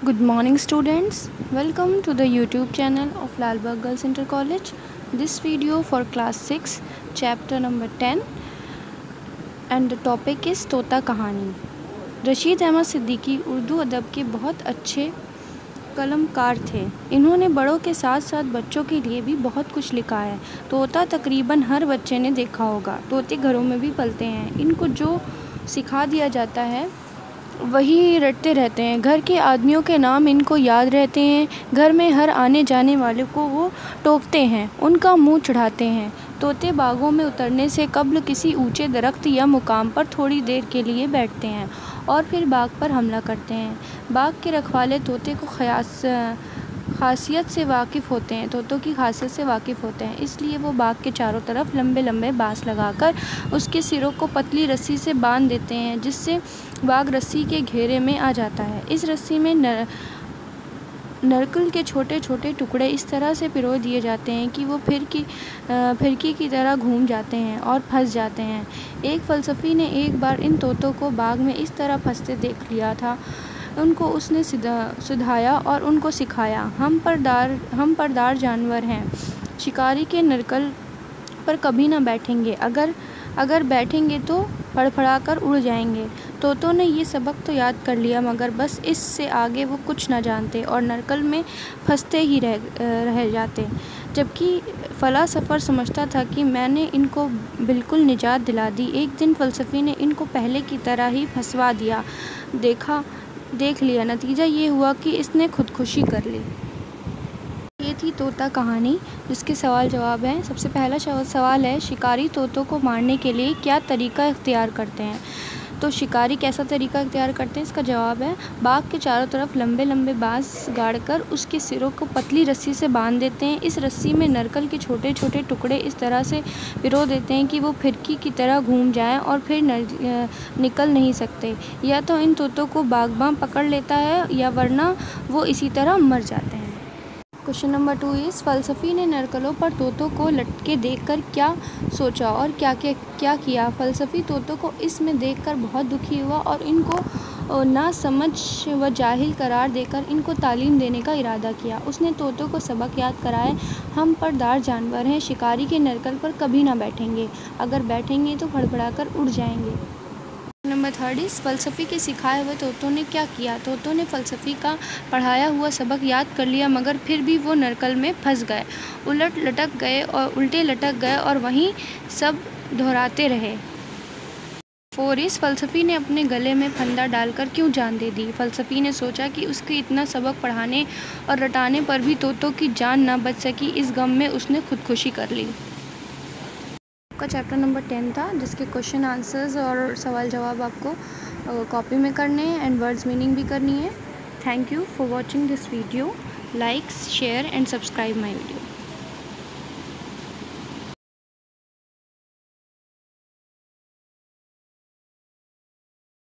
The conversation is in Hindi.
Good morning students, welcome to the YouTube channel of Lalbagh Girls Inter College. This video for class 6 chapter number 10 and the topic is तोता कहानी। रशीद अहमद सिद्दीकी उर्दू अदब के बहुत अच्छे कलमकार थे। इन्होंने बड़ों के साथ साथ बच्चों के लिए भी बहुत कुछ लिखा है। तोता तकरीबन हर बच्चे ने देखा होगा। तोते घरों में भी पलते हैं। इनको जो सिखा दिया जाता है वही रटते रहते हैं। घर के आदमियों के नाम इनको याद रहते हैं। घर में हर आने जाने वाले को वो टोकते हैं, उनका मुंह चढ़ाते हैं। तोते बागों में उतरने से कब्ल किसी ऊंचे दरख्त या मुकाम पर थोड़ी देर के लिए बैठते हैं और फिर बाग पर हमला करते हैं। बाग के रखवाले तोते को खासियत से वाकिफ़ होते हैं। तोतों की खासियत से वाकिफ़ होते हैं, इसलिए वो बाग के चारों तरफ लंबे लंबे बांस लगाकर उसके सिरों को पतली रस्सी से बांध देते हैं, जिससे बाग रस्सी के घेरे में आ जाता है। इस रस्सी में नरकल के छोटे छोटे टुकड़े इस तरह से पिरो दिए जाते हैं कि वो फिरकी की तरह घूम जाते हैं और फंस जाते हैं। एक फ़लसफ़ी ने एक बार इन तोतों को बाग में इस तरह फंसते देख लिया था। उनको उसने सुधाया और उनको सिखाया, हम परदार जानवर हैं, शिकारी के नरकल पर कभी ना बैठेंगे। अगर बैठेंगे तो फड़फड़ाकर उड़ जाएंगे। तोतों ने ये सबक तो याद कर लिया, मगर बस इससे आगे वो कुछ ना जानते और नरकल में फंसते ही रह जाते। जबकि फला सफ़र समझता था कि मैंने इनको बिल्कुल निजात दिला दी। एक दिन फ़लसफ़ी ने इनको पहले की तरह ही फंसवा दिया। देख लिया, नतीजा ये हुआ कि इसने खुदकुशी कर ली। ये थी तोता कहानी, जिसके सवाल जवाब हैं। सबसे पहला सवाल है, शिकारी तोतों को मारने के लिए क्या तरीका इख्तियार करते हैं? तो शिकारी कैसा तरीका इख्तियार करते हैं, इसका जवाब है, बाग के चारों तरफ लंबे लंबे बांस गाड़कर उसके सिरों को पतली रस्सी से बांध देते हैं। इस रस्सी में नरकल के छोटे छोटे टुकड़े इस तरह से पिरो देते हैं कि वो फिरकी की तरह घूम जाएं और फिर निकल नहीं सकते। या तो इन तोतों को बागबान पकड़ लेता है या वरना वो इसी तरह मर जाते हैं। क्वेश्चन नंबर 2 इस फ़लसफ़ी ने नरकलों पर तोतों को लटके देखकर क्या सोचा और क्या किया? फ़लसफ़ी तोतों को इसमें देखकर बहुत दुखी हुआ और इनको ना समझ व जाहिल करार देकर इनको तालीम देने का इरादा किया। उसने तोतों को सबक याद कराया, हम परदार जानवर हैं, शिकारी के नरकल पर कभी ना बैठेंगे, अगर बैठेंगे तो फड़फड़ाकर उड़ जाएंगे। नंबर 3 इस फ़लसफ़ी के सिखाए हुए तोतों ने क्या किया? तोतों ने फ़लसफ़ी का पढ़ाया हुआ सबक याद कर लिया, मगर फिर भी वो नरकल में फंस गए, उल्टे लटक गए और वहीं सब दोहराते रहे। 4 इस फ़लसफ़ी ने अपने गले में फंदा डालकर क्यों जान दे दी? फ़लसफ़ी ने सोचा कि उसके इतना सबक पढ़ाने और रटाने पर भी तोतों की जान ना बच सकी। इस गम में उसने खुदकुशी कर ली। आपका चैप्टर नंबर 10 था, जिसके क्वेश्चन आंसर्स और सवाल जवाब आपको कॉपी में करने हैं एंड वर्ड्स मीनिंग भी करनी है। Thank you for watching this video. Like, share and subscribe my video.